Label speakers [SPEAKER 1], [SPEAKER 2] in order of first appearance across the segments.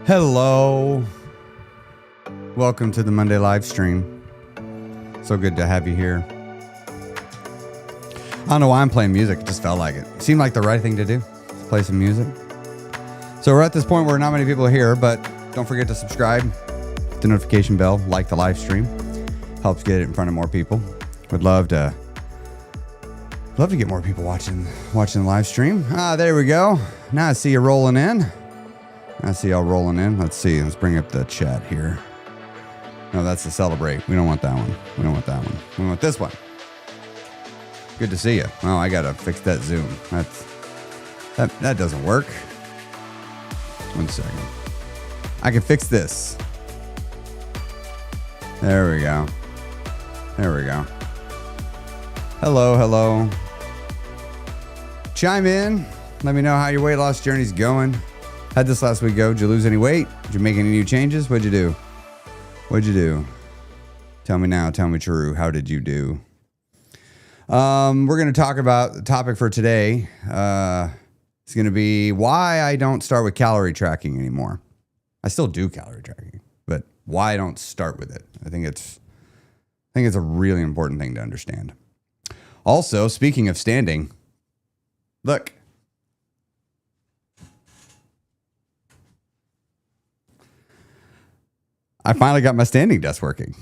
[SPEAKER 1] Hello. Welcome to the Monday live stream. So good to have you here. I don't know why I'm playing music. It just felt like it. Seemed like the right thing to do. Play some music. So we're at this point where not many people are here, but don't forget to subscribe, hit the notification bell, like the live stream. Helps get it in front of more people. Would love to get more people watching the live stream. There we go. Now I see you rolling in. I see y'all rolling in. Let's see. Let's bring up the chat here. No, that's to celebrate. We don't want that one. We don't want that one. We want this one. Good to see you. Oh, I gotta fix that zoom. That doesn't work. 1 second. I can fix this. There we go. There we go. Hello. Chime in. Let me know how your weight loss journey's going. How'd this last week go? Did you lose any weight? Did you make any new changes? What'd you do? Tell me now. Tell me true. How did you do? We're going to talk about the topic for today. It's going to be why I don't start with calorie tracking anymore. I still do calorie tracking, but why I don't start with it. I think it's a really important thing to understand. Also, speaking of standing, look. I finally got my standing desk working.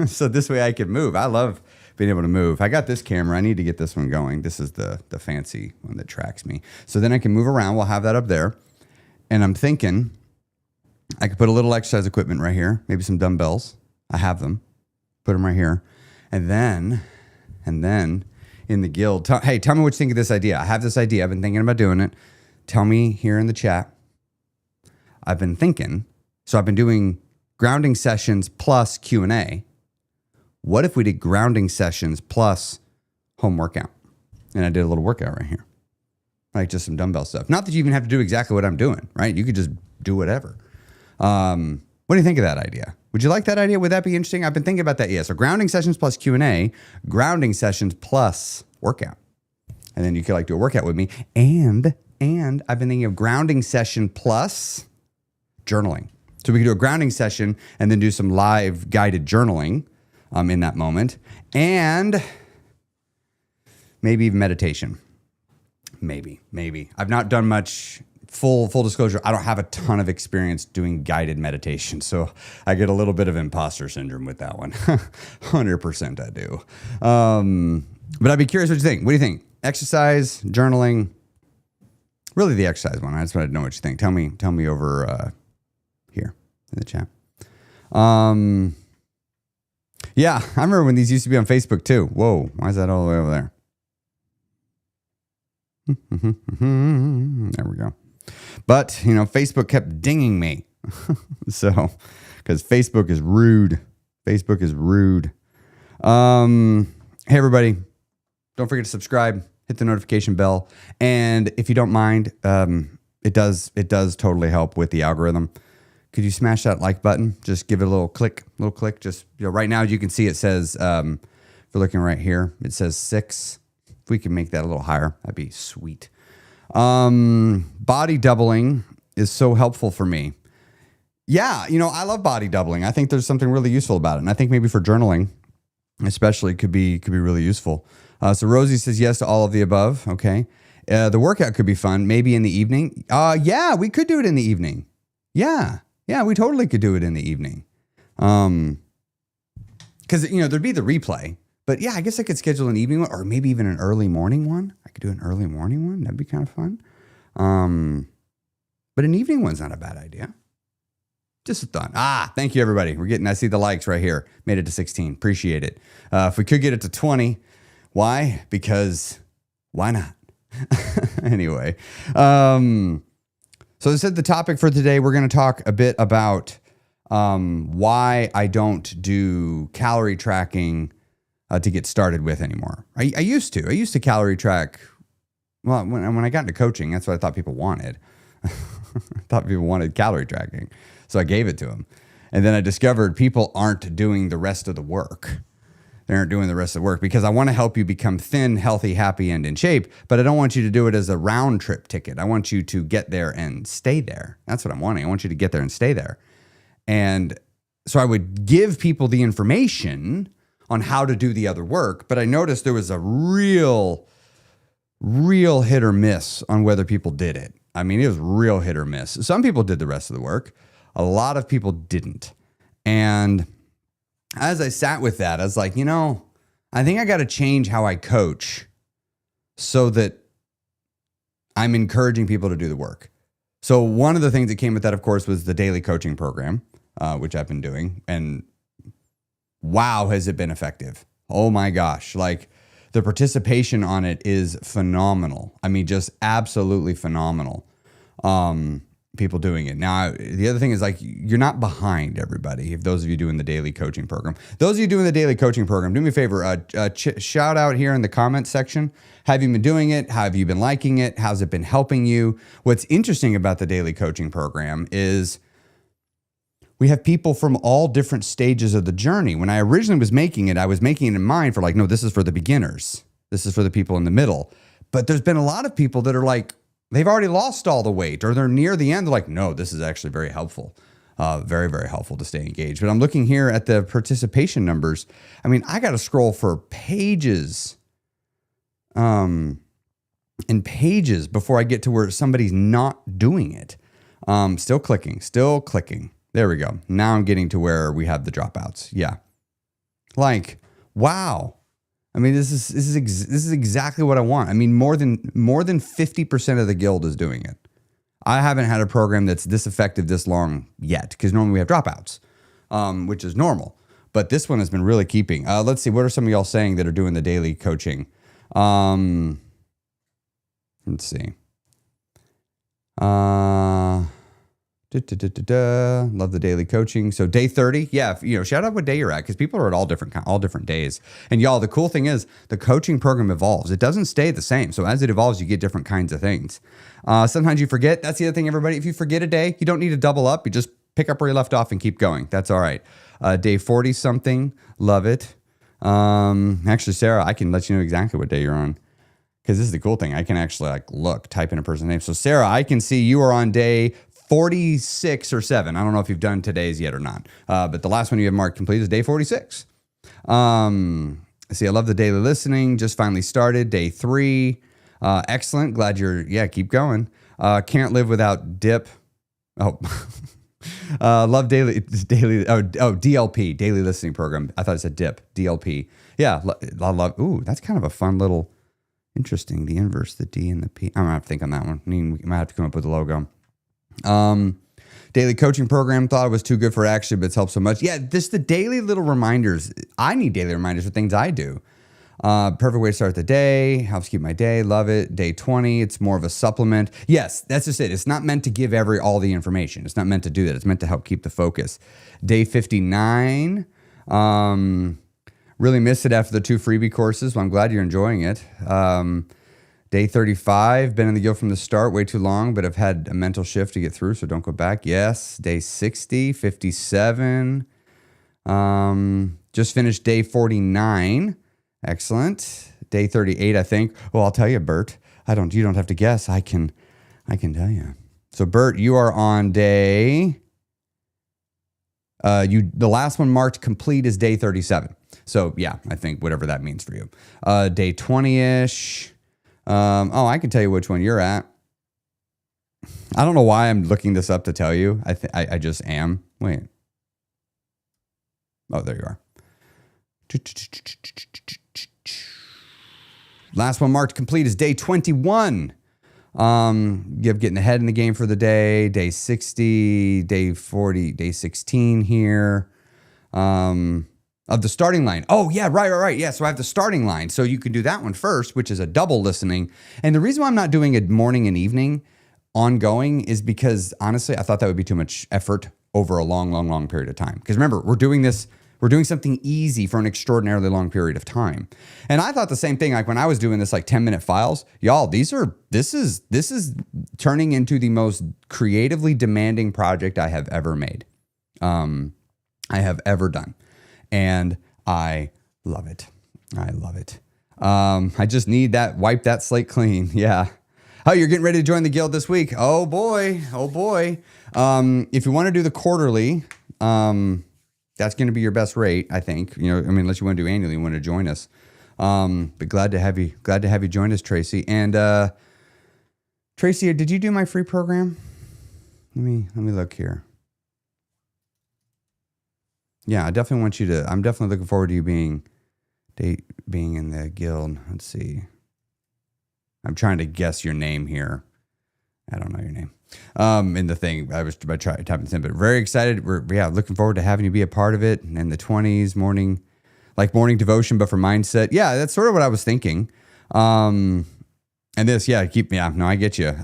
[SPEAKER 1] So this way I can move. I love being able to move. I got this camera. I need to get this one going. This is the fancy one that tracks me. So then I can move around. We'll have that up there. And I'm thinking I could put a little exercise equipment right here. Maybe some dumbbells. I have them. Put them right here. And then in the guild, tell me what you think of this idea. I have this idea. I've been thinking about doing it. Tell me here in the chat. I've been thinking. So I've been doing grounding sessions plus Q&A. What if we did grounding sessions plus home workout? And I did a little workout right here. Like just some dumbbell stuff. Not that you even have to do exactly what I'm doing, right? You could just do whatever. What do you think of that idea? Would you like that idea? Would that be interesting? I've been thinking about that. Yeah. So grounding sessions plus Q&A, grounding sessions plus workout. And then you could do a workout with me. And I've been thinking of grounding session plus journaling. So we could do a grounding session and then do some live guided journaling in that moment. And maybe even meditation. Maybe. I've not done much. Full disclosure, I don't have a ton of experience doing guided meditation. So I get a little bit of imposter syndrome with that one. 100% I do. But I'd be curious what you think. What do you think? Exercise, journaling? Really the exercise one. I just want to know what you think. Tell me over here in the chat. Yeah, I remember when these used to be on Facebook too. Whoa, why is that all the way over there? There we go. But, Facebook kept dinging me. So, because Facebook is rude. Hey, everybody. Don't forget to subscribe. Hit the notification bell. And if you don't mind, it does totally help with the algorithm. Could you smash that like button? Just give it a little click. Just, right now, as you can see, it says, if you're looking right here, it says 6. If we can make that a little higher, that'd be sweet. Body doubling is so helpful for me. Yeah, I love body doubling. I think there's something really useful about it. And I think maybe for journaling, especially, could be really useful. So Rosie says yes to all of the above. Okay. The workout could be fun. Maybe in the evening. Yeah, we could do it in the evening. Yeah, we totally could do it in the evening. Because, there'd be the replay. But yeah, I guess I could schedule an evening one or maybe even an early morning one. I could do an early morning one. That'd be kind of fun. But an evening one's not a bad idea. Just a thought. Thank you, everybody. I see the likes right here. Made it to 16. Appreciate it. If we could get it to 20. Why? Because why not? Anyway. So this is the topic for today. We're going to talk a bit about why I don't do calorie tracking to get started with anymore. I used to calorie track. Well, when I got into coaching, that's what I thought people wanted. I thought people wanted calorie tracking. So I gave it to them. And then I discovered people aren't doing the rest of the work. They aren't doing the rest of the work because I want to help you become thin, healthy, happy, and in shape. But I don't want you to do it as a round trip ticket. I want you to get there and stay there. That's what I'm wanting. I want you to get there and stay there. And so I would give people the information on how to do the other work. But I noticed there was a real hit or miss on whether people did it. I mean, it was real hit or miss. Some people did the rest of the work. A lot of people didn't. And as I sat with that, I was like, I think I got to change how I coach so that I'm encouraging people to do the work. So one of the things that came with that, of course, was the daily coaching program, which I've been doing. And wow, has it been effective? Oh my gosh. Like the participation on it is phenomenal. I mean, just absolutely phenomenal. People doing it. Now, the other thing is like, you're not behind everybody. If those of you doing the daily coaching program, those of you doing the daily coaching program, do me a favor, shout out here in the comments section. Have you been doing it? How have you been liking it? How's it been helping you? What's interesting about the daily coaching program is we have people from all different stages of the journey. When I originally was making it, I was making it in mind for like, no, this is for the beginners. This is for the people in the middle. But there's been a lot of people that are like, they've already lost all the weight or they're near the end. They're like, no, this is actually very helpful. Very, very helpful to stay engaged. But I'm looking here at the participation numbers. I mean, I got to scroll for pages and pages before I get to where somebody's not doing it. Still clicking. There we go. Now I'm getting to where we have the dropouts. Yeah. Like, wow. I mean, this is exactly what I want. I mean, more than 50% of the guild is doing it. I haven't had a program that's this effective this long yet because normally we have dropouts, which is normal. But this one has been really keeping. Let's see. What are some of y'all saying that are doing the daily coaching? Let's see. Love the daily coaching. So day 30, yeah, shout out what day you're at because people are at all different days. And y'all, the cool thing is the coaching program evolves. It doesn't stay the same. So as it evolves, you get different kinds of things. Sometimes you forget. That's the other thing, everybody. If you forget a day, you don't need to double up. You just pick up where you left off and keep going. That's all right. Day 40 something, love it. Actually, Sarah, I can let you know exactly what day you're on. Because this is the cool thing. I can actually type in a person's name. So Sarah, I can see you are on day 46 or 7. I don't know if you've done today's yet or not. But the last one you have marked complete is day 46. See, I love the daily listening. Just finally started. Day 3. Excellent. Glad keep going. Can't live without dip. Oh, love daily. DLP, daily listening program. I thought it said dip, DLP. Yeah. I love, that's kind of a fun little, interesting. The inverse, the D and the P. I'm going to have to think on that one. We might have to come up with a logo. Daily coaching program, thought it was too good for action, but it's helped so much. Yeah, just the daily little reminders. I need daily reminders for things I do. Perfect way to start the day, helps keep my day, love it. Day 20, it's more of a supplement. Yes, that's just it. It's not meant to give all the information. It's not meant to do that. It's meant to help keep the focus. Day 59, really missed it after the 2 freebie courses. Well, I'm glad you're enjoying it. Day 35, been in the guild from the start, way too long, but I've had a mental shift to get through, so don't go back. Yes. Day 60, 57. Just finished day 49. Excellent. Day 38, I think. Well, I'll tell you, Bert. You don't have to guess. I can tell you. So, Bert, you are on day... the last one marked complete is day 37. So, yeah, I think whatever that means for you. Day 20-ish... I can tell you which one you're at. I don't know why I'm looking this up to tell you. I just am. Wait. Oh, there you are. Last one marked complete is day 21. Getting ahead in the game for the day. Day 60, day 40, day 16 here. Of the starting line. Oh, yeah, right. Yeah, so I have the starting line. So you can do that one first, which is a double listening. And the reason why I'm not doing a morning and evening ongoing is because, honestly, I thought that would be too much effort over a long period of time. Because remember, we're doing something easy for an extraordinarily long period of time. And I thought the same thing, like when I was doing this 10-minute files, y'all, this is turning into the most creatively demanding project I have ever made. I have ever done. And I Love it. I love it. I just need that, wipe that slate clean. Yeah. Oh, you're getting ready to join the guild this week. Oh boy. Oh boy. If you want to do the quarterly, that's going to be your best rate, I think. Unless you want to do annually, you want to join us. But glad to have you join us, Tracy. And Tracy, did you do my free program? Let me look here. Yeah, I definitely want you to. I'm definitely looking forward to you being in the guild. Let's see. I'm trying to guess your name here. I don't know your name. In the thing, I tried typing this in, but very excited. We're looking forward to having you be a part of it. And the 20s morning devotion, but for mindset. Yeah, that's sort of what I was thinking. And this, I get you.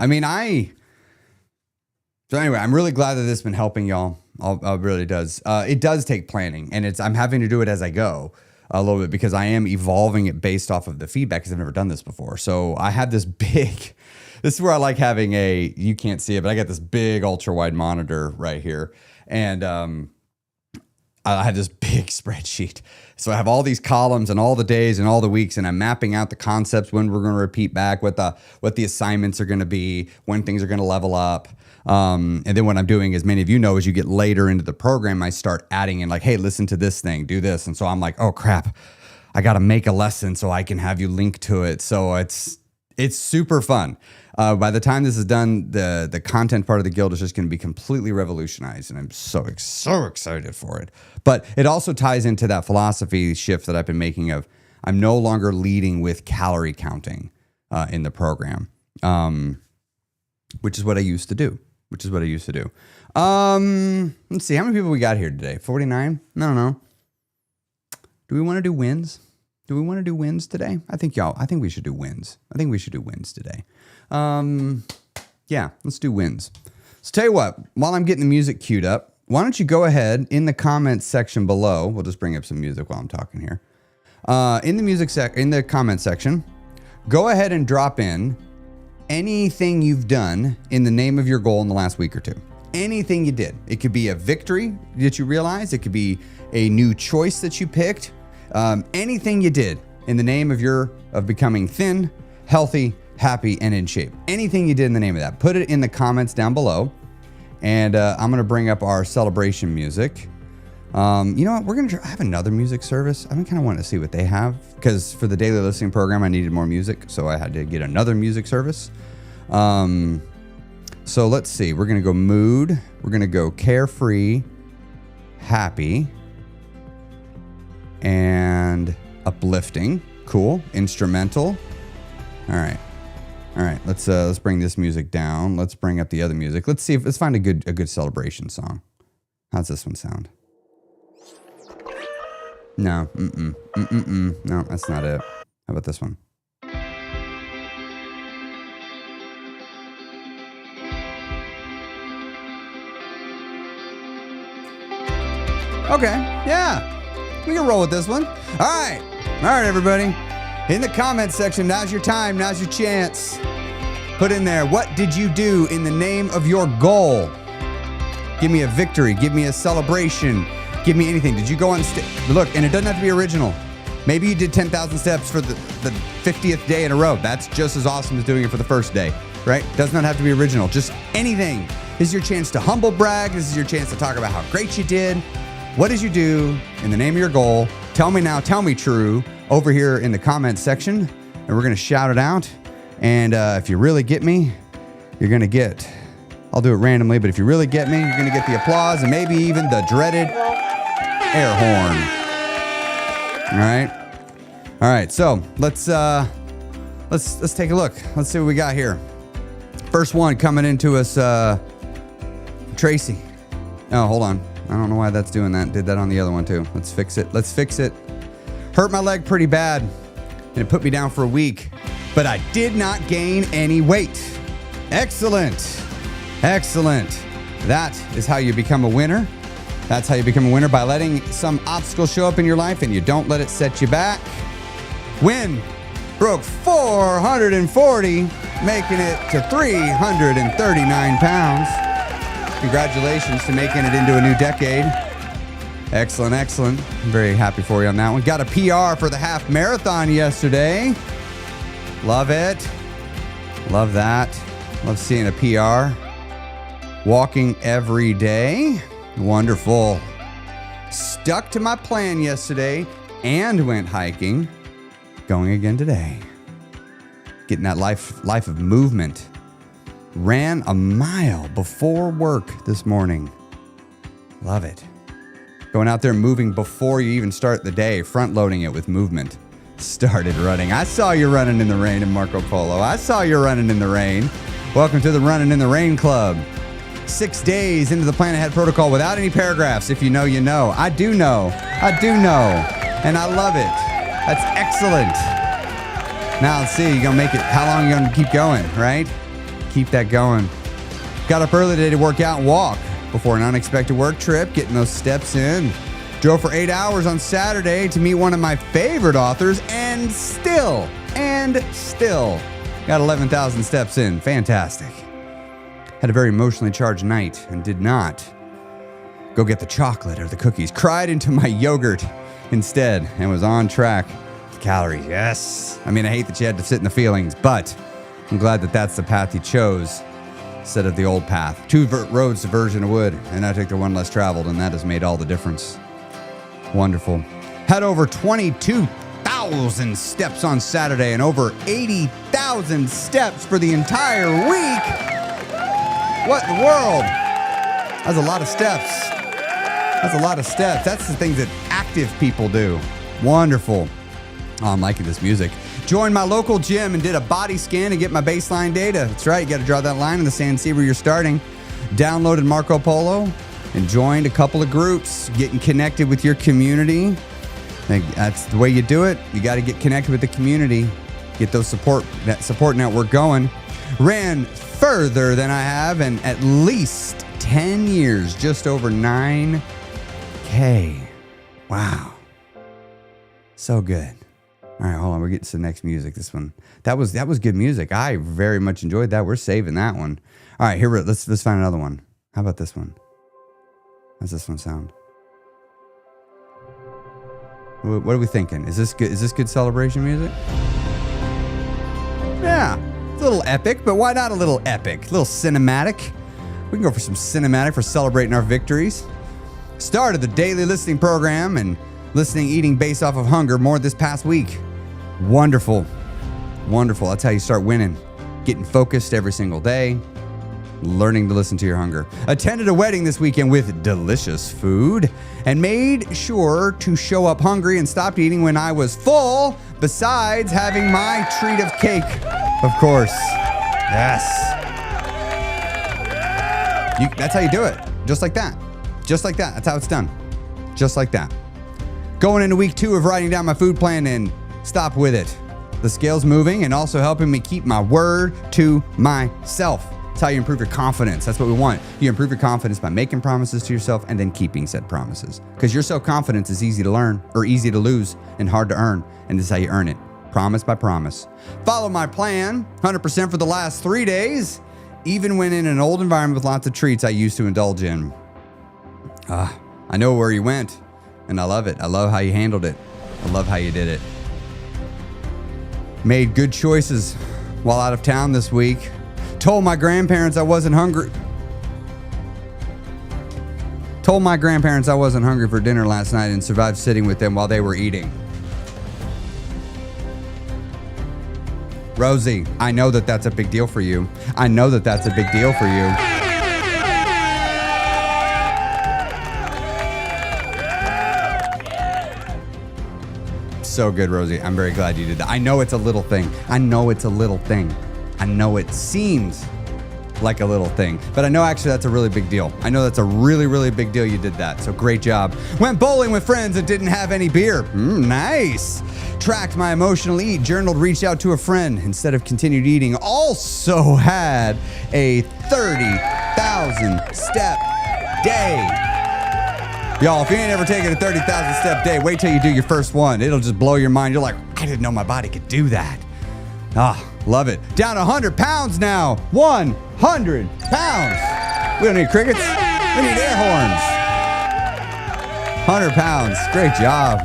[SPEAKER 1] So anyway, I'm really glad that this has been helping y'all. It really does. It does take planning, and I'm having to do it as I go a little bit because I am evolving it based off of the feedback because I've never done this before. So I have this big. This is where I like having you can't see it, but I got this big ultra wide monitor right here. And I have this big spreadsheet. So I have all these columns and all the days and all the weeks, and I'm mapping out the concepts, when we're going to repeat back, what the assignments are going to be, when things are going to level up. And then what I'm doing, as many of you know, as you get later into the program, I start adding in like, hey, listen to this thing, do this. And so I'm like, oh crap, I got to make a lesson so I can have you link to it. So it's super fun. By the time this is done, the content part of the guild is just going to be completely revolutionized, and I'm so excited for it. But it also ties into that philosophy shift that I've been making of I'm no longer leading with calorie counting in the program, which is what I used to do. Let's see, how many people we got here today? 49? I don't know. Do we want to do wins? Today? I think we should do wins. Today. Let's do wins. So tell you what, while I'm getting the music queued up, why don't you go ahead in the comments section below. We'll just bring up some music while I'm talking here. In the comment section, go ahead and drop in anything you've done in the name of your goal in the last week or two. Anything you did. It could be a victory that you realized. It could be a new choice that you picked. Anything you did in the name of becoming thin, healthy, happy, and in shape. Anything you did in the name of that. Put it in the comments down below. And I'm going to bring up our celebration music. You know what? We're going to have another music service. I kind of want to see what they have. Because for the daily listening program, I needed more music. So I had to get another music service. So let's see. We're going to go mood. We're going to go carefree, happy, and uplifting. Cool. Instrumental. All right. Let's bring this music down. Let's bring up the other music. Let's find a good celebration song. How's this one sound? No. No, that's not it. How about this one? Okay, yeah. We can roll with this one. All right, everybody. In the comments section, now's your time, now's your chance. Put in there, what did you do in the name of your goal? Give me a victory, give me a celebration, give me anything. Did you go on look, and it doesn't have to be original. Maybe you did 10,000 steps for the 50th day in a row. That's just as awesome as doing it for the first day, right? Does not have to be original, just anything. This is your chance to humble brag. This is your chance to talk about how great you did. What did you do in the name of your goal? Tell me now, tell me true over here in the comments section, and we're going to shout it out. And if you really get me, you're going to get, I'll do it randomly, but if you really get me, you're going to get the applause and maybe even the dreaded air horn. All right. So let's take a look. Let's see what we got here. First one coming into us, Tracy. Oh, hold on. I don't know why that's doing that. Did that on the other one too. Let's fix it. Hurt my leg pretty bad, and it put me down for a week, but I did not gain any weight. Excellent. That is how you become a winner. That's how you become a winner, by letting some obstacle show up in your life and you don't let it set you back. Win. Broke 440, making it to 339 pounds. Congratulations to making it into a new decade. Excellent, excellent. I'm very happy for you on that one. Got a PR for the half marathon yesterday. Love it. Love that. Love seeing a PR. Walking every day. Wonderful. Stuck to my plan yesterday and went hiking. Going again today. Getting that life of movement. Ran a mile before work this morning. Love it. Going out there moving before you even start the day, front loading it with movement. Started running. I saw you running in the rain in Marco Polo. I saw you running in the rain. Welcome to the Running in the Rain Club. 6 days into the Plan Ahead protocol without any paragraphs. If you know, you know. I do know. I do know. And I love it. That's excellent. Now let's see. You're going to make it. How long are you going to keep going, right? Keep that going. Got up early today to work out and walk before an unexpected work trip, getting those steps in. Drove for 8 hours on Saturday to meet one of my favorite authors and still got 11,000 steps in. Fantastic. Had a very emotionally charged night and did not go get the chocolate or the cookies. Cried into my yogurt instead and was on track with calories. Yes. I mean, I hate that you had to sit in the feelings, but I'm glad that that's the path you chose instead of the old path. 2 roads to Virgin Wood, and I took the one less traveled, and that has made all the difference. Wonderful. Had over 22,000 steps on Saturday and over 80,000 steps for the entire week. What in the world? That's a lot of steps. That's a lot of steps. That's the things that active people do. Wonderful. Oh, I'm liking this music. Joined my local gym and did a body scan to get my baseline data. That's right. You got to draw that line in the sand, see where you're starting. Downloaded Marco Polo and joined a couple of groups, getting connected with your community. That's the way you do it. You got to get connected with the community, get that support network going. Ran further than I have in at least 10 years, just over 9K. Wow. So good. All right, hold on. We're getting to the next music. This one, that was good music. I very much enjoyed that. We're saving that one. All right, let's find another one. How about this one? How's this one sound? What are we thinking? Is this good? Is this good celebration music? Yeah, it's a little epic, but why not a little epic? A little cinematic. We can go for some cinematic for celebrating our victories. Started the daily listening program and eating based off of hunger more this past week. Wonderful. Wonderful. That's how you start winning. Getting focused every single day. Learning to listen to your hunger. Attended a wedding this weekend with delicious food and made sure to show up hungry and stopped eating when I was full, besides having my treat of cake, of course. Yes. That's how you do it. Just like that. Just like that. That's how it's done. Just like that. Going into week 2 of writing down my food plan and stop with it. The scale's moving and also helping me keep my word to myself. That's how you improve your confidence. That's what we want. You improve your confidence by making promises to yourself and then keeping said promises. Because your self-confidence is easy to learn or easy to lose and hard to earn. And this is how you earn it. Promise by promise. Follow my plan 100% for the last 3 days. Even when in an old environment with lots of treats I used to indulge in. I know where you went. And I love it. I love how you handled it. I love how you did it. Made good choices while out of town this week. Told my grandparents I wasn't hungry. Told my grandparents I wasn't hungry for dinner last night and survived sitting with them while they were eating. Rosie, I know that that's a big deal for you. I know that that's a big deal for you. So good, Rosie. I'm very glad you did that. I know it's a little thing. I know it's a little thing. I know it seems like a little thing, but I know actually that's a really big deal. I know that's a really, really big deal you did that. So great job. Went bowling with friends and didn't have any beer. Nice. Tracked my emotional eat, journaled, reached out to a friend instead of continued eating. Also had a 30,000 step day. Y'all, if you ain't ever taken a 30,000 step day, wait till you do your first one. It'll just blow your mind. You're like, I didn't know my body could do that. Love it. Down 100 pounds now. 100 pounds. We don't need crickets. We need air horns. 100 pounds. Great job.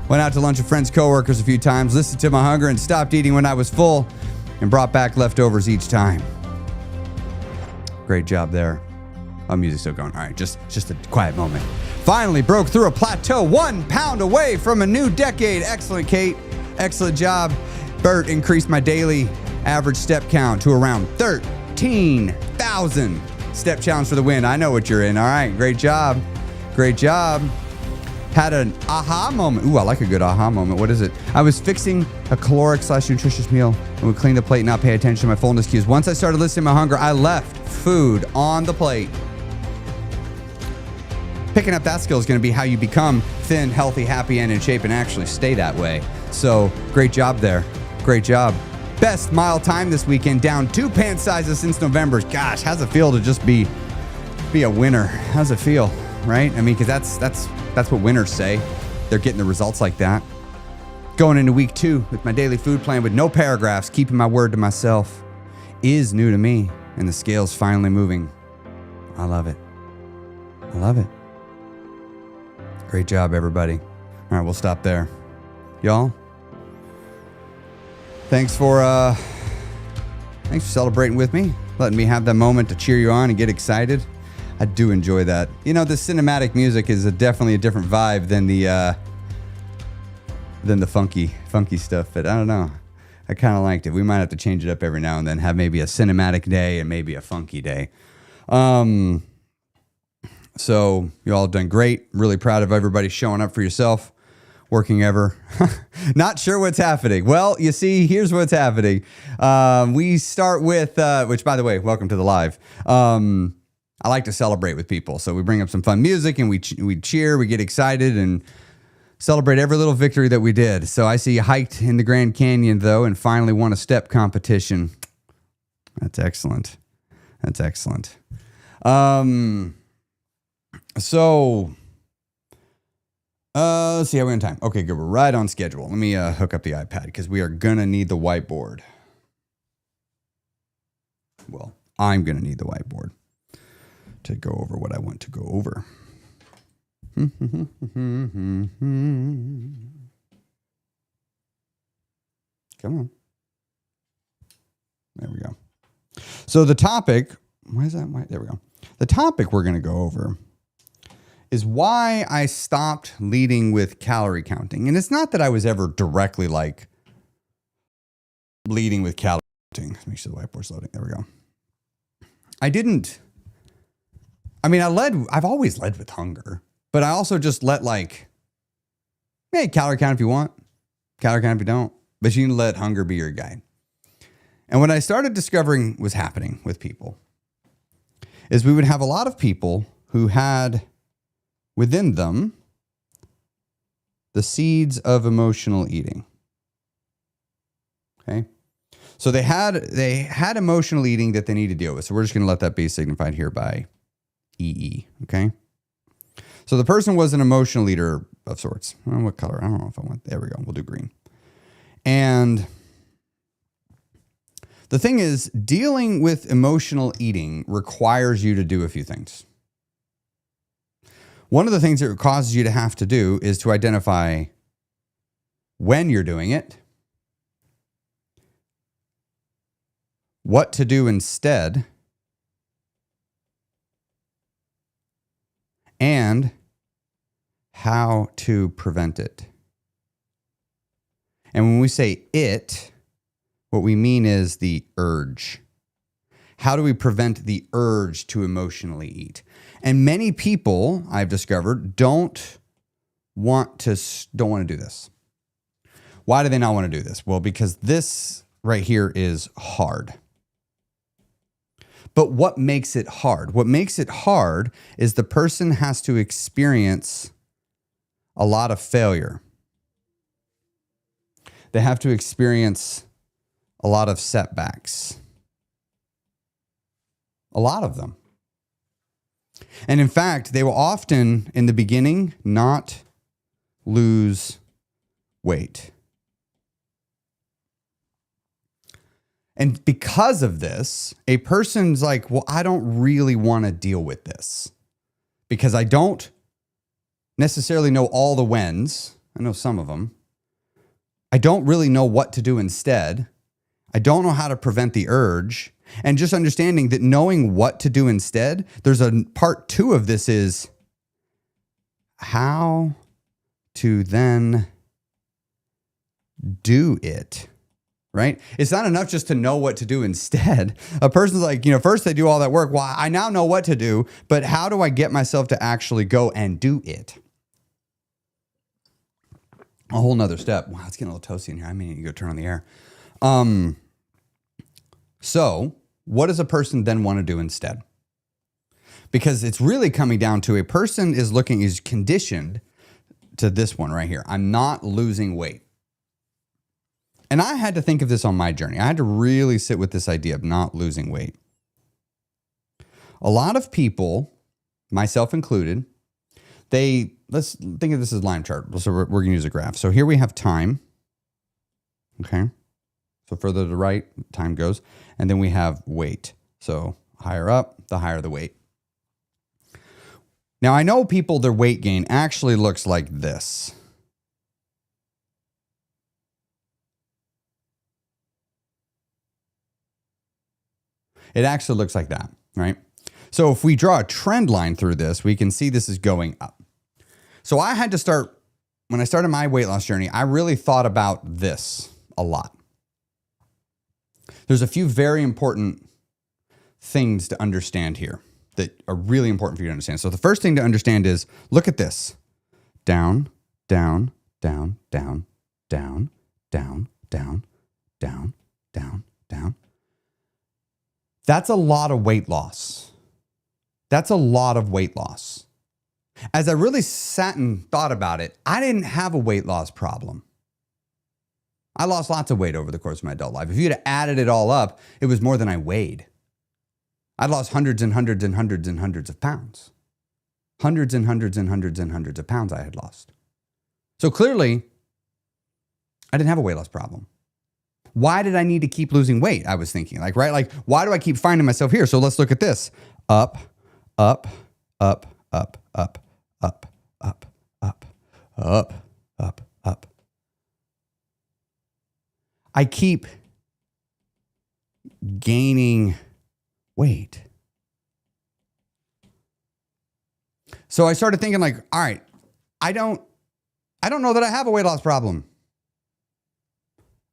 [SPEAKER 1] Went out to lunch with friends, coworkers a few times, listened to my hunger, and stopped eating when I was full, and brought back leftovers each time. Great job there. Oh, music's still going. All right, just a quiet moment. Finally broke through a plateau, 1 pound away from a new decade. Excellent, Kate. Excellent job. Bert increased my daily average step count to around 13,000. Step challenge for the win. I know what you're in. All right, great job. Great job. Had an aha moment. Ooh, I like a good aha moment. What is it? I was fixing a caloric/nutritious meal and would clean the plate and not pay attention to my fullness cues. Once I started listening to my hunger, I left food on the plate. Picking up that skill is going to be how you become thin, healthy, happy, and in shape, and actually stay that way. So great job there. Great job. Best mile time this weekend, down 2 pant sizes since November. Gosh, how's it feel to just be a winner? How's it feel, right? I mean, because that's what winners say. They're getting the results like that. Going into week 2 with my daily food plan with no paragraphs, keeping my word to myself is new to me, and the scale's finally moving. I love it. I love it. Great job, everybody. All right, we'll stop there. Y'all, thanks for celebrating with me, letting me have that moment to cheer you on and get excited. I do enjoy that. You know, the cinematic music is definitely a different vibe than the funky stuff, but I don't know. I kind of liked it. We might have to change it up every now and then, have maybe a cinematic day and maybe a funky day. So you all done great. Really proud of everybody showing up for yourself, working ever. Not sure what's happening. Well, you see, here's what's happening. We start with, which by the way, welcome to the live. I like to celebrate with people. So we bring up some fun music and we cheer, we get excited and celebrate every little victory that we did. So I see you hiked in the Grand Canyon though, and finally won a step competition. That's excellent. That's excellent. So, let's see how we're in time. Okay, good. We're right on schedule. Let me hook up the iPad because we are going to need the whiteboard. Well, I'm going to need the whiteboard to go over what I want to go over. Come on. There we go. So the topic, why is that? There we go. The topic we're going to go over is why I stopped leading with calorie counting. And it's not that I was ever directly like leading with calorie counting. Let me sure the whiteboard's loading. There we go. I've always led with hunger, but I also just let hey, calorie count if you want, calorie count if you don't, but you can let hunger be your guide. And what I started discovering was happening with people is we would have a lot of people who had within them the seeds of emotional eating. Okay. So they had emotional eating that they need to deal with. So we're just going to let that be signified here by EE. Okay. So the person was an emotional eater of sorts. I don't know what color. I don't know if I want. There we go. We'll do green. And the thing is, dealing with emotional eating requires you to do a few things. One of the things that it causes you to have to do is to identify when you're doing it, what to do instead, and how to prevent it. And when we say it, what we mean is the urge. How do we prevent the urge to emotionally eat? And many people, I've discovered, don't want to do this. Why do they not want to do this? Well, because this right here is hard. But what makes it hard? What makes it hard is the person has to experience a lot of failure. They have to experience a lot of setbacks. A lot of them. And in fact, they will often, in the beginning, not lose weight. And because of this, a person's like, well, I don't really want to deal with this because I don't necessarily know all the whens. I know some of them. I don't really know what to do instead. I don't know how to prevent the urge. And just understanding that knowing what to do instead, there's a part 2 of this is how to then do it, right? It's not enough just to know what to do instead. A person's like, first they do all that work. Well, I now know what to do, but how do I get myself to actually go and do it? A whole nother step. Wow, it's getting a little toasty in here. I may need to go turn on the air. So what does a person then want to do instead? Because it's really coming down to a person is conditioned to this one right here. I'm not losing weight. And I had to think of this on my journey. I had to really sit with this idea of not losing weight. A lot of people, myself included, let's think of this as line chart. So we're going to use a graph. So here we have time. Okay. So further to the right, time goes. And then we have weight. So higher up, the higher the weight. Now I know people, their weight gain actually looks like this. It actually looks like that, right? So if we draw a trend line through this, we can see this is going up. So I had to start, when I started my weight loss journey, I really thought about this a lot. There's a few very important things to understand here that are really important for you to understand. So the first thing to understand is, look at this. Down, down, down, down, down, down, down, down, down, down. That's a lot of weight loss. That's a lot of weight loss. As I really sat and thought about it, I didn't have a weight loss problem. I lost lots of weight over the course of my adult life. If you'd have added it all up, it was more than I weighed. I lost hundreds and hundreds and hundreds and hundreds of pounds. Hundreds and hundreds and hundreds and hundreds of pounds I had lost. So clearly, I didn't have a weight loss problem. Why did I need to keep losing weight? I was thinking, right? Like, why do I keep finding myself here? So let's look at this. Up, up, up, up, up, up, up, up, up, up, up. I keep gaining weight. So I started thinking all right, I don't know that I have a weight loss problem.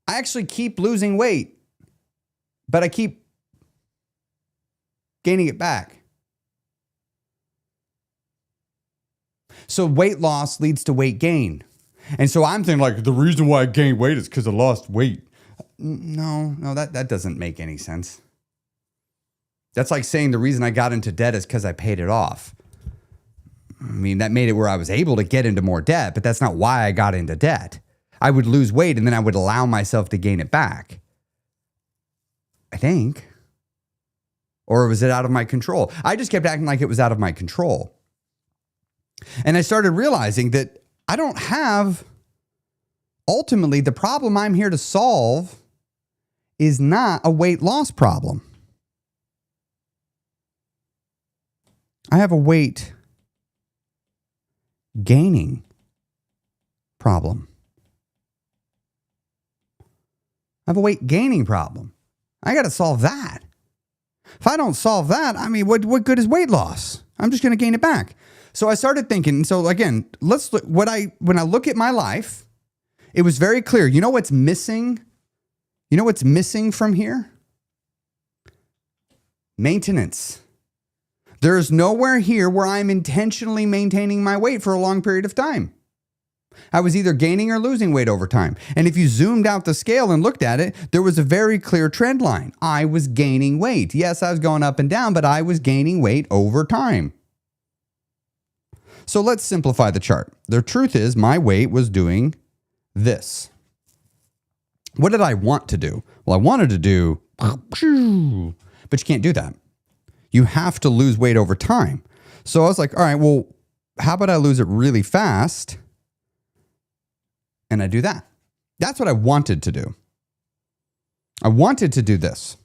[SPEAKER 1] I actually keep losing weight, but I keep gaining it back. So weight loss leads to weight gain. And so I'm thinking the reason why I gained weight is because I lost weight. No, that doesn't make any sense. That's like saying the reason I got into debt is because I paid it off. I mean, that made it where I was able to get into more debt, but that's not why I got into debt. I would lose weight and then I would allow myself to gain it back. I think. Or was it out of my control? I just kept acting like it was out of my control. And I started realizing that I don't have, ultimately, the problem I'm here to solve is not a weight loss problem. I have a weight gaining problem. I have a weight gaining problem. I got to solve that. If I don't solve that, I mean, what good is weight loss? I'm just going to gain it back. So I started thinking, so again, let's look when I look at my life, it was very clear. You know what's missing? You know what's missing from here? Maintenance. There's nowhere here where I'm intentionally maintaining my weight for a long period of time. I was either gaining or losing weight over time. And if you zoomed out the scale and looked at it, there was a very clear trend line. I was gaining weight. Yes, I was going up and down, but I was gaining weight over time. So let's simplify the chart. The truth is my weight was doing this. What did I want to do? Well, I wanted to do, but you can't do that. You have to lose weight over time. So I was like, all right, well, how about I lose it really fast? And I do that. That's what I wanted to do. I wanted to do this.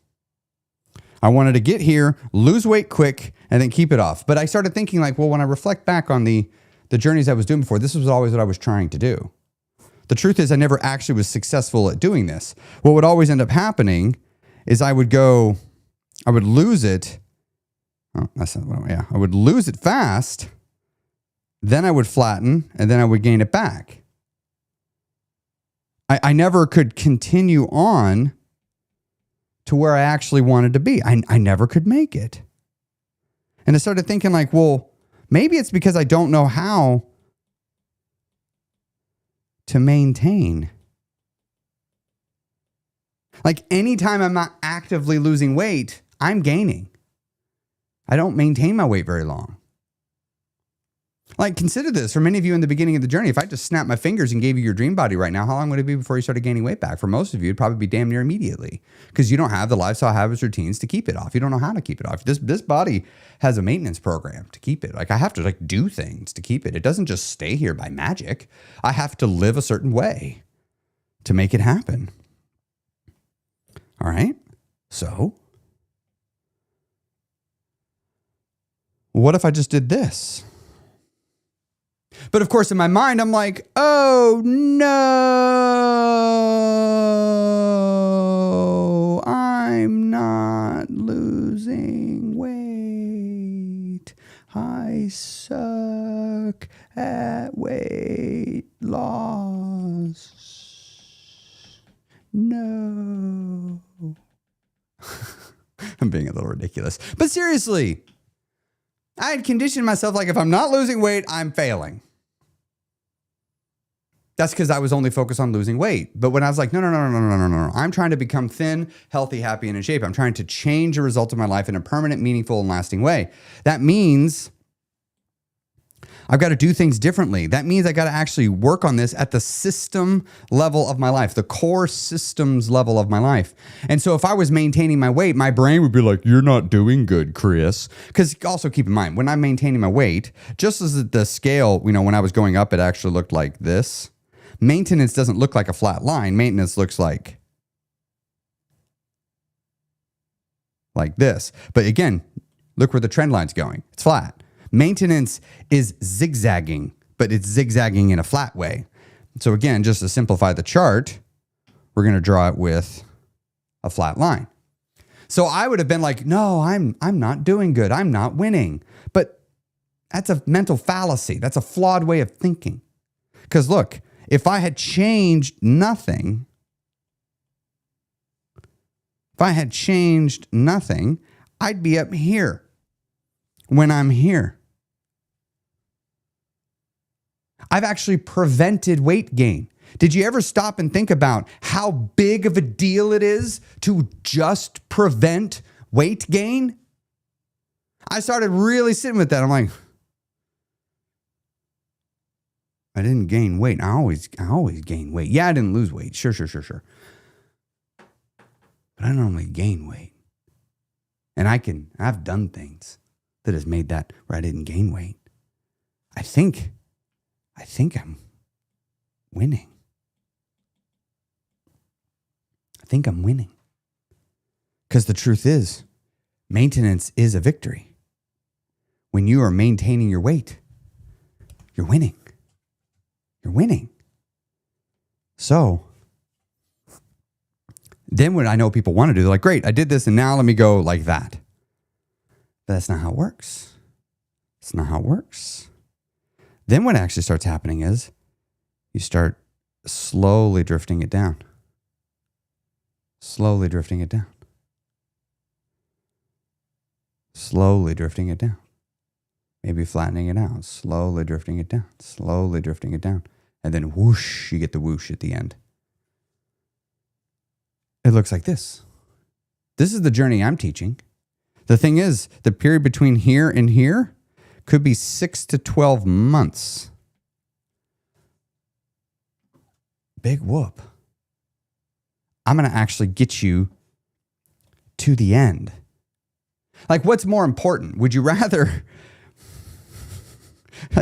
[SPEAKER 1] I wanted to get here, lose weight quick, and then keep it off. But I started thinking well, when I reflect back on the the journeys I was doing before, this was always what I was trying to do. The truth is I never actually was successful at doing this. What would always end up happening is I would lose it. Oh, that's not what I would lose it fast. Then I would flatten and then I would gain it back. I never could continue on to where I actually wanted to be. I never could make it. And I started thinking like, well, maybe it's because I don't know how to maintain. Like anytime I'm not actively losing weight, I'm gaining. I don't maintain my weight very long. Like consider this for many of you in the beginning of the journey. If I just snapped my fingers and gave you your dream body right now, how long would it be before you started gaining weight back? For most of you, it'd probably be damn near immediately because you don't have the lifestyle habits, routines to keep it off. You don't know how to keep it off. This body has a maintenance program to keep it. Like I have to like do things to keep it. It doesn't just stay here by magic. I have to live a certain way to make it happen. All right. So what if I just did this? But of course, in my mind, I'm like, oh no, I'm not losing weight. I suck at weight loss. No. I'm being a little ridiculous. But seriously, I had conditioned myself like if I'm not losing weight, I'm failing. That's because I was only focused on losing weight. But when I was like, no. I'm trying to become thin, healthy, happy, and in shape. I'm trying to change the result of my life in a permanent, meaningful, and lasting way. That means I've got to do things differently. That means I got to actually work on this at the system level of my life, the core systems level of my life. And so if I was maintaining my weight, my brain would be like, you're not doing good, Chris. Because also keep in mind, when I'm maintaining my weight, just as the scale, when I was going up, it actually looked like this. Maintenance doesn't look like a flat line. Maintenance looks like this. But again, look where the trend line's going. It's flat. Maintenance is zigzagging, but it's zigzagging in a flat way. So again, just to simplify the chart, we're going to draw it with a flat line. So I would have been like, no, I'm not doing good. I'm not winning. But that's a mental fallacy. That's a flawed way of thinking. Because look, if I had changed nothing, I'd be up here when I'm here. I've actually prevented weight gain. Did you ever stop and think about how big of a deal it is to just prevent weight gain? I started really sitting with that. I'm like, I didn't gain weight. I always gain weight. Yeah, I didn't lose weight. Sure. But I normally gain weight. And I've done things that has made that where I didn't gain weight. I think I'm winning. Because the truth is, maintenance is a victory. When you are maintaining your weight, you're winning. So then what I know people want to do, they're like, great, I did this and now let me go like that. But that's not how it works. It's not how it works. Then what actually starts happening is you start slowly drifting it down. Maybe flattening it out, slowly drifting it down. And then whoosh, you get the whoosh at the end. It looks like this. This is the journey I'm teaching. The thing is, the period between here and here could be 6 to 12 months. Big whoop. I'm going to actually get you to the end. Like, what's more important? Would you rather,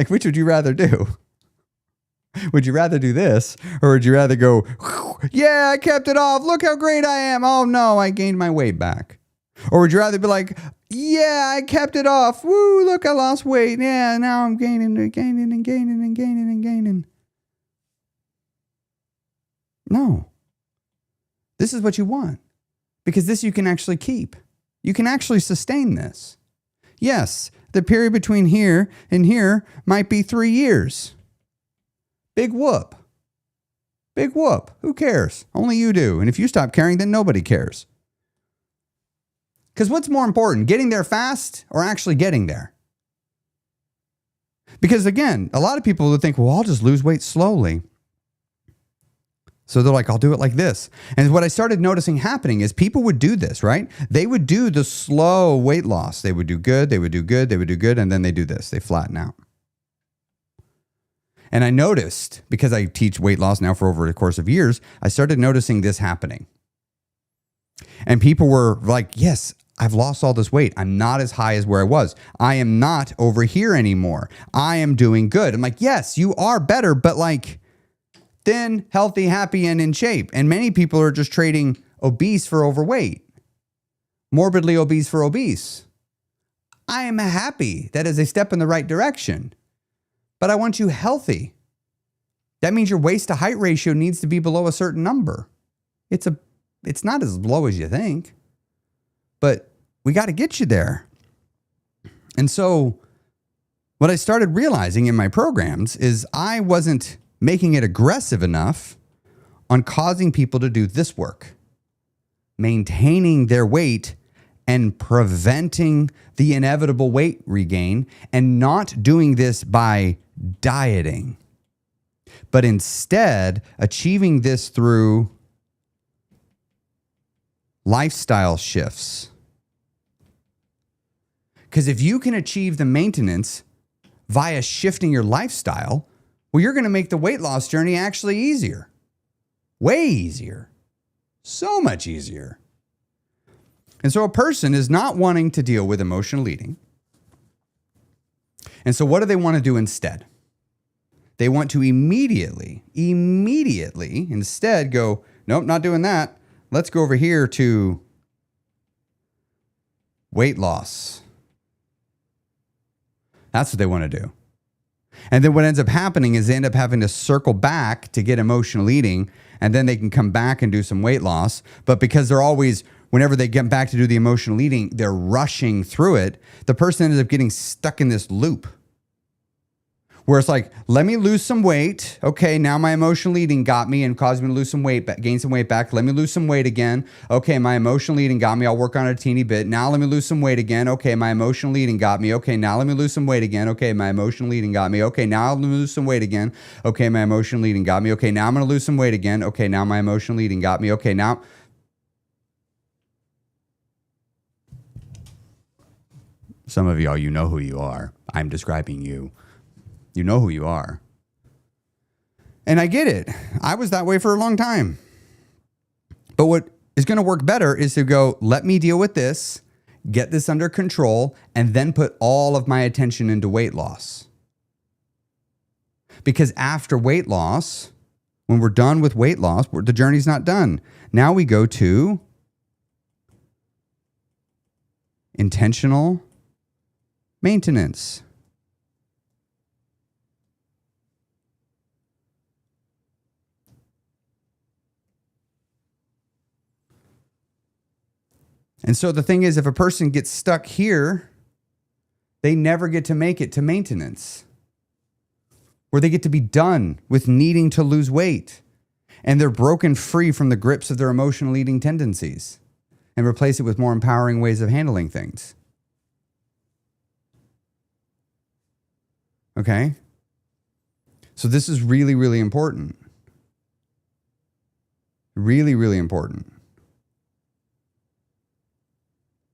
[SPEAKER 1] which would you rather do? Would you rather do this, or would you rather go, yeah, I kept it off. Look how great I am. Oh no, I gained my weight back. Or would you rather be like, Yeah, I kept it off. Woo, look, I lost weight. Yeah, now I'm gaining and gaining and gaining and gaining and gaining. No. This is what you want. Because this you can actually keep. You can actually sustain this. Yes, the period between here and here might be 3 years. Big whoop. Big whoop. Who cares? Only you do. And if you stop caring, then nobody cares. Because what's more important, getting there fast or actually getting there? Because again, a lot of people would think, well, I'll just lose weight slowly. So they're like, I'll do it like this. And what I started noticing happening is people would do this, right? They would do the slow weight loss. They would do good, they would do good, they would do good, and then they do this. They flatten out. And I noticed, because I teach weight loss now for over the course of years, I started noticing this happening. And people were like, yes, I've lost all this weight. I'm not as high as where I was. I am not over here anymore. I am doing good. I'm like, yes, you are better, but like thin, healthy, happy, and in shape. And many people are just trading obese for overweight, morbidly obese for obese. I am happy. That is a step in the right direction. But I want you healthy. That means your waist to height ratio needs to be below a certain number. It's not as low as you think, but we got to get you there. And so what I started realizing in my programs is I wasn't making it aggressive enough on causing people to do this work, maintaining their weight and preventing the inevitable weight regain, and not doing this by dieting, but instead achieving this through lifestyle shifts. Because if you can achieve the maintenance via shifting your lifestyle, well, you're going to make the weight loss journey actually easier. Way easier. So much easier. And so a person is not wanting to deal with emotional eating. And so what do they want to do instead? They want to immediately instead go, nope, not doing that. Let's go over here to weight loss. That's what they want to do. And then what ends up happening is they end up having to circle back to get emotional eating, and then they can come back and do some weight loss. But because they're always, whenever they get back to do the emotional eating, they're rushing through it, the person ends up getting stuck in this loop where it's like, let me lose some weight. Okay, now my emotional eating got me and caused me to lose some weight, gain some weight back. Let me lose some weight again. Okay, my emotional eating got me. I'll work on it a teeny bit. Now let me lose some weight again. Okay, my emotional eating got me. Okay, now let me lose some weight again. Okay, my emotional eating got me. Okay, now I'll lose some weight again. Okay, my emotional eating got me. Okay, now I'm going to lose some weight again. Okay, now my emotional eating got me. Okay, now. Some of y'all, you know who you are. I'm describing you. You know who you are. And I get it. I was that way for a long time. But what is going to work better is to go, let me deal with this, get this under control, and then put all of my attention into weight loss. Because after weight loss, when we're done with weight loss, the journey's not done. Now we go to intentional maintenance. And so the thing is, if a person gets stuck here, they never get to make it to maintenance, where they get to be done with needing to lose weight, and they're broken free from the grips of their emotional eating tendencies and replace it with more empowering ways of handling things. Okay? So this is really, really important. Really, really important.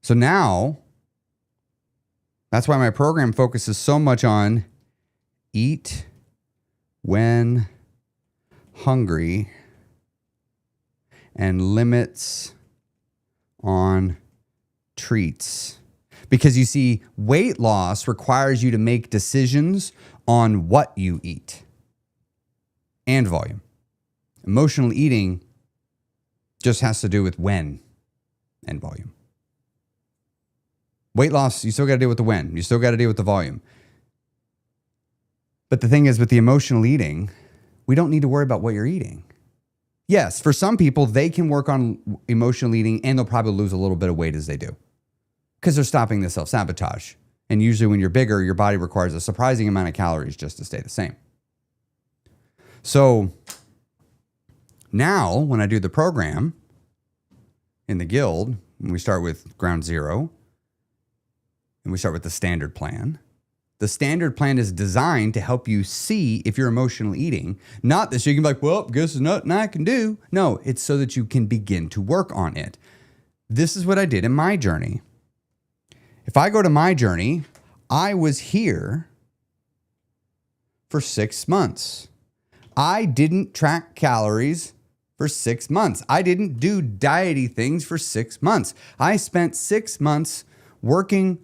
[SPEAKER 1] So now, that's why my program focuses so much on eat when hungry and limits on treats. Because you see, weight loss requires you to make decisions on what you eat and volume. Emotional eating just has to do with when and volume. Weight loss, you still got to deal with the when. You still got to deal with the volume. But the thing is, with the emotional eating, we don't need to worry about what you're eating. Yes, for some people, they can work on emotional eating and they'll probably lose a little bit of weight as they do because they're stopping the self-sabotage. And usually when you're bigger, your body requires a surprising amount of calories just to stay the same. So now when I do the program in the guild, we start with ground zero and we start with the standard plan. The standard plan is designed to help you see if you're emotional eating, not that so you can be like, well, guess there's nothing I can do. No, it's so that you can begin to work on it. This is what I did in my journey. If I go to my journey, I was here for 6 months. I didn't track calories for 6 months. I didn't do diety things for 6 months. I spent 6 months working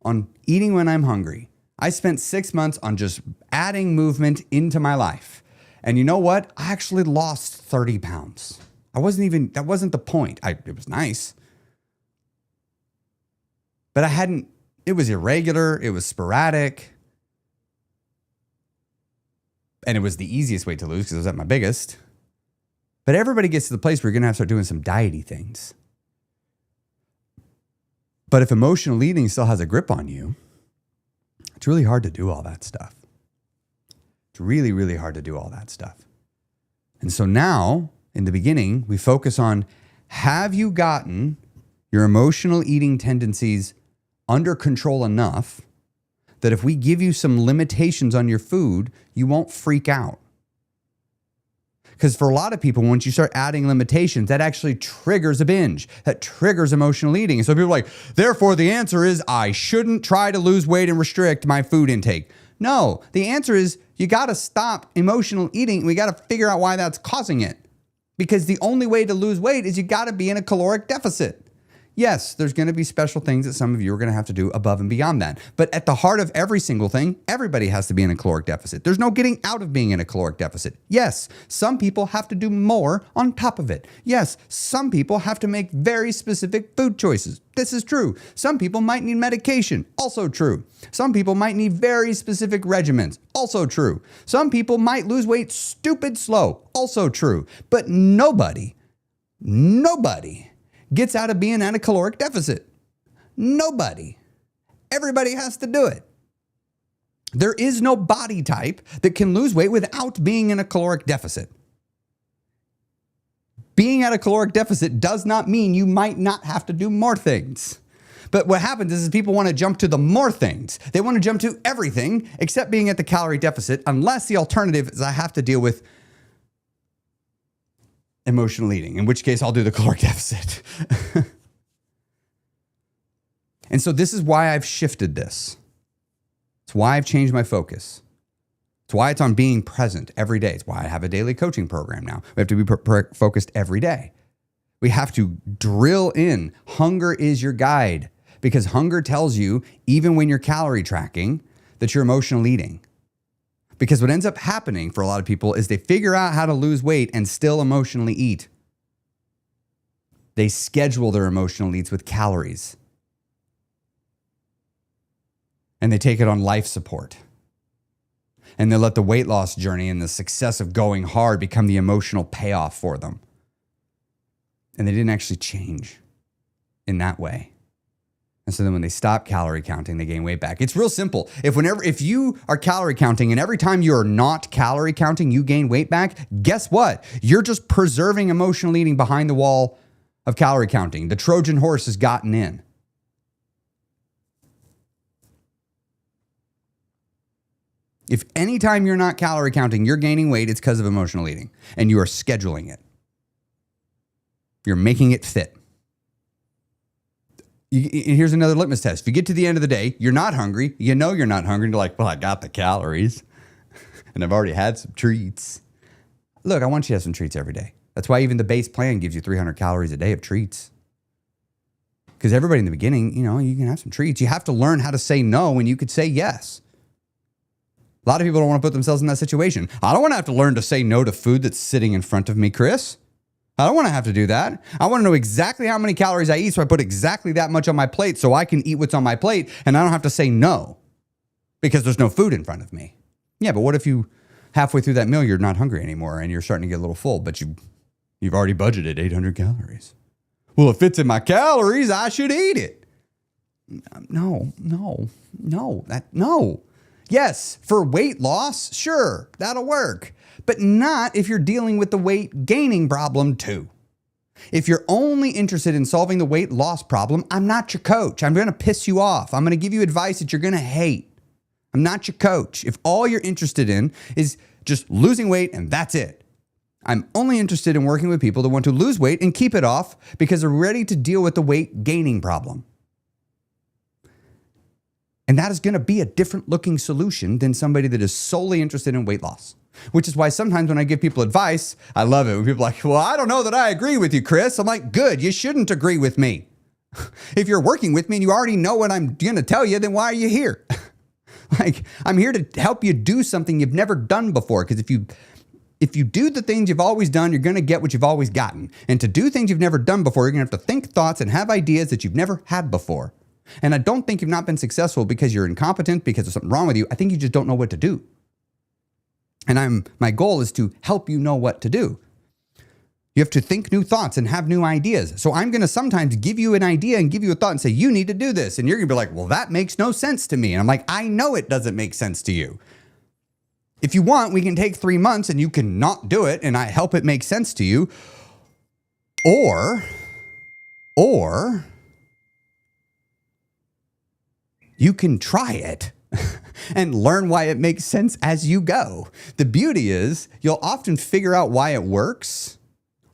[SPEAKER 1] on eating when I'm hungry. I spent 6 months on just adding movement into my life. And you know what? I actually lost 30 pounds. That wasn't the point. It was nice. But it was irregular. It was sporadic. And it was the easiest weight to lose because it was at my biggest. But everybody gets to the place where you're going to have to start doing some diety things. But if emotional eating still has a grip on you, it's really hard to do all that stuff. It's really, really hard to do all that stuff. And so now, in the beginning, we focus on, have you gotten your emotional eating tendencies under control enough that if we give you some limitations on your food, you won't freak out? Because for a lot of people, once you start adding limitations, that actually triggers a binge. That triggers emotional eating. And so people are like, therefore, the answer is I shouldn't try to lose weight and restrict my food intake. No, the answer is you got to stop emotional eating. We got to figure out why that's causing it. Because the only way to lose weight is you got to be in a caloric deficit. Yes, there's going to be special things that some of you are going to have to do above and beyond that. But at the heart of every single thing, everybody has to be in a caloric deficit. There's no getting out of being in a caloric deficit. Yes, some people have to do more on top of it. Yes, some people have to make very specific food choices. This is true. Some people might need medication. Also true. Some people might need very specific regimens. Also true. Some people might lose weight stupid slow. Also true. But nobody gets out of being at a caloric deficit. Nobody. Everybody has to do it. There is no body type that can lose weight without being in a caloric deficit. Being at a caloric deficit does not mean you might not have to do more things. But what happens is people want to jump to the more things. They want to jump to everything except being at the calorie deficit, unless the alternative is I have to deal with emotional eating, in which case I'll do the caloric deficit. And so this is why I've shifted this. It's why I've changed my focus. It's why it's on being present every day. It's why I have a daily coaching program now. We have to be focused every day. We have to drill in. Hunger is your guide, because hunger tells you, even when you're calorie tracking, that you're emotional eating. Because what ends up happening for a lot of people is they figure out how to lose weight and still emotionally eat. They schedule their emotional eats with calories. And they take it on life support. And they let the weight loss journey and the success of going hard become the emotional payoff for them. And they didn't actually change in that way. And so then when they stop calorie counting, they gain weight back. It's real simple. If you are calorie counting and every time you are not calorie counting, you gain weight back, guess what? You're just preserving emotional eating behind the wall of calorie counting. The Trojan horse has gotten in. If anytime you're not calorie counting, you're gaining weight, it's because of emotional eating. And you are scheduling it. You're making it fit. Here's another litmus test. If you get to the end of the day, you're not hungry. You know you're not hungry. And you're like, well, I got the calories. And I've already had some treats. Look, I want you to have some treats every day. That's why even the base plan gives you 300 calories a day of treats. Because everybody in the beginning, you can have some treats. You have to learn how to say no when you could say yes. A lot of people don't want to put themselves in that situation. I don't want to have to learn to say no to food that's sitting in front of me, Chris. I don't want to have to do that. I want to know exactly how many calories I eat so I put exactly that much on my plate so I can eat what's on my plate and I don't have to say no because there's no food in front of me. Yeah, but what if you halfway through that meal you're not hungry anymore and you're starting to get a little full, but you've already budgeted 800 calories. Well, if it's in my calories, I should eat it. No. Yes, for weight loss, sure, that'll work. But not if you're dealing with the weight gaining problem too. If you're only interested in solving the weight loss problem, I'm not your coach. I'm going to piss you off. I'm going to give you advice that you're going to hate. I'm not your coach. If all you're interested in is just losing weight and that's it, I'm only interested in working with people that want to lose weight and keep it off because they're ready to deal with the weight gaining problem. And that is going to be a different looking solution than somebody that is solely interested in weight loss. Which is why sometimes when I give people advice, I love it when people are like, well, I don't know that I agree with you, Chris. I'm like, good, you shouldn't agree with me. If you're working with me and you already know what I'm going to tell you, then why are you here? Like, I'm here to help you do something you've never done before. Because if you do the things you've always done, you're going to get what you've always gotten. And to do things you've never done before, you're going to have to think thoughts and have ideas that you've never had before. And I don't think you've not been successful because you're incompetent, because there's something wrong with you. I think you just don't know what to do. And my goal is to help you know what to do. You have to think new thoughts and have new ideas. So I'm going to sometimes give you an idea and give you a thought and say, you need to do this. And you're going to be like, well, that makes no sense to me. And I'm like, I know it doesn't make sense to you. If you want, we can take 3 months and you can not do it and I help it make sense to you. Or you can try it and learn why it makes sense as you go. The beauty is you'll often figure out why it works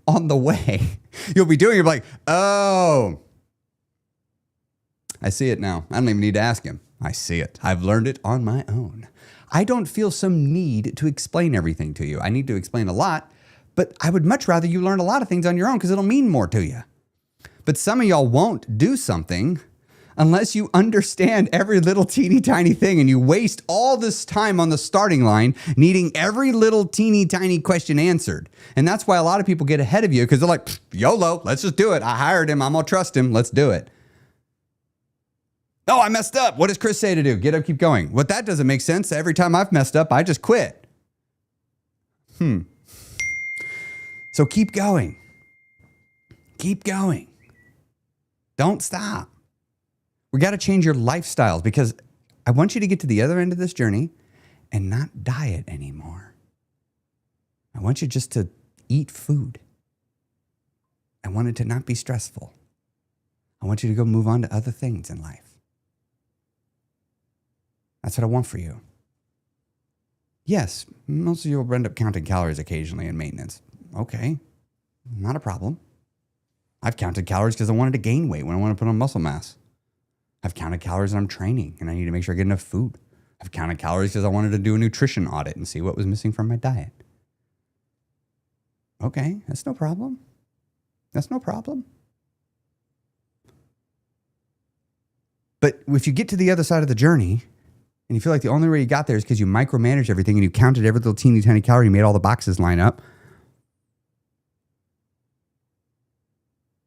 [SPEAKER 1] on the way. You'll be doing it like, oh, I see it now. I don't even need to ask him. I see it. I've learned it on my own. I don't feel some need to explain everything to you. I need to explain a lot, but I would much rather you learn a lot of things on your own because it'll mean more to you. But some of y'all won't do something unless you understand every little teeny tiny thing and you waste all this time on the starting line needing every little teeny tiny question answered. And that's why a lot of people get ahead of you because they're like, YOLO, let's just do it. I hired him. I'm going to trust him. Let's do it. Oh, I messed up. What does Chris say to do? Get up, keep going. What that doesn't make sense. Every time I've messed up, I just quit. So keep going. Keep going. Don't stop. We got to change your lifestyles because I want you to get to the other end of this journey and not diet anymore. I want you just to eat food. I want it to not be stressful. I want you to go move on to other things in life. That's what I want for you. Yes, most of you will end up counting calories occasionally in maintenance. Okay, not a problem. I've counted calories because I wanted to gain weight when I want to put on muscle mass. I've counted calories when I'm training and I need to make sure I get enough food. I've counted calories because I wanted to do a nutrition audit and see what was missing from my diet. Okay, that's no problem. That's no problem. But if you get to the other side of the journey and you feel like the only way you got there is because you micromanaged everything and you counted every little teeny tiny calorie, you made all the boxes line up,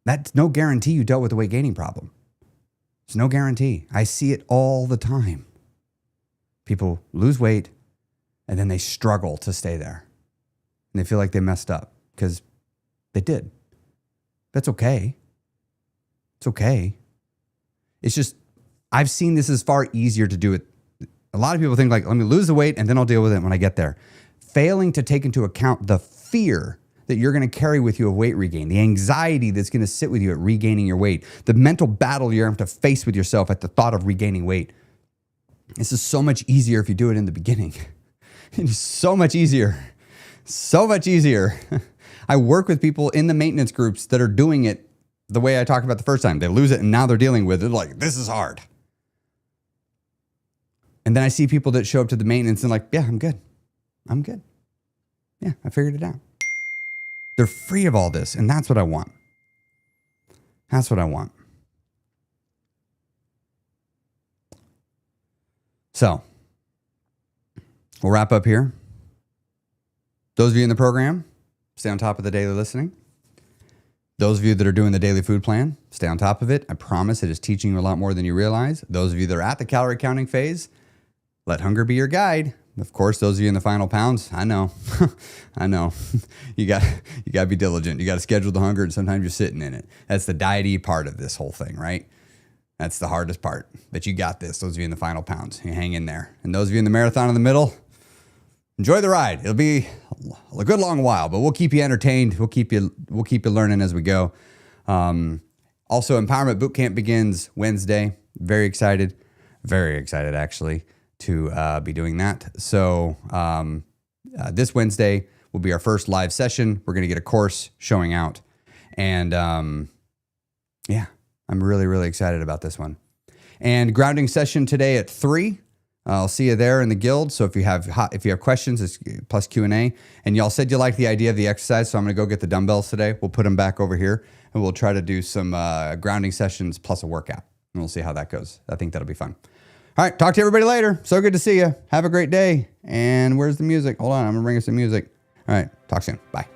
[SPEAKER 1] that's no guarantee you dealt with the weight gaining problem. It's no guarantee. I see it all the time. People lose weight and then they struggle to stay there. And they feel like they messed up because they did. That's okay. It's okay. It's just, I've seen this is far easier to do it. A lot of people think like, let me lose the weight and then I'll deal with it when I get there. Failing to take into account the fear that you're going to carry with you of weight regain, the anxiety that's going to sit with you at regaining your weight, the mental battle you're going to have to face with yourself at the thought of regaining weight. This is so much easier if you do it in the beginning. It is so much easier. So much easier. I work with people in the maintenance groups that are doing it the way I talked about the first time. They lose it and now they're dealing with it. They're like, this is hard. And then I see people that show up to the maintenance and like, yeah, I'm good. I'm good. Yeah, I figured it out. They're free of all this. And that's what I want. That's what I want. So we'll wrap up here. Those of you in the program, stay on top of the daily listening. Those of you that are doing the daily food plan, stay on top of it. I promise it is teaching you a lot more than you realize. Those of you that are at the calorie counting phase, let hunger be your guide. Of course, those of you in the final pounds, I know, I know. You got to be diligent. You got to schedule the hunger, and sometimes you're sitting in it. That's the diety part of this whole thing, right? That's the hardest part. But you got this. Those of you in the final pounds, you hang in there. And those of you in the marathon in the middle, enjoy the ride. It'll be a good long while, but we'll keep you entertained. We'll keep you learning as we go. Also, Empowerment Bootcamp begins Wednesday. Very excited actually to be doing that. So this Wednesday will be our first live session. We're going to get a course showing out. And yeah, I'm really, really excited about this one. And grounding session today at 3. I'll see you there in the guild. So if you have questions, it's plus Q&A. And y'all said you liked the idea of the exercise, so I'm going to go get the dumbbells today. We'll put them back over here, and we'll try to do some grounding sessions plus a workout. And we'll see how that goes. I think that'll be fun. All right, talk to everybody later. So good to see you. Have a great day. And where's the music? Hold on, I'm going to bring us some music. All right, talk soon. Bye.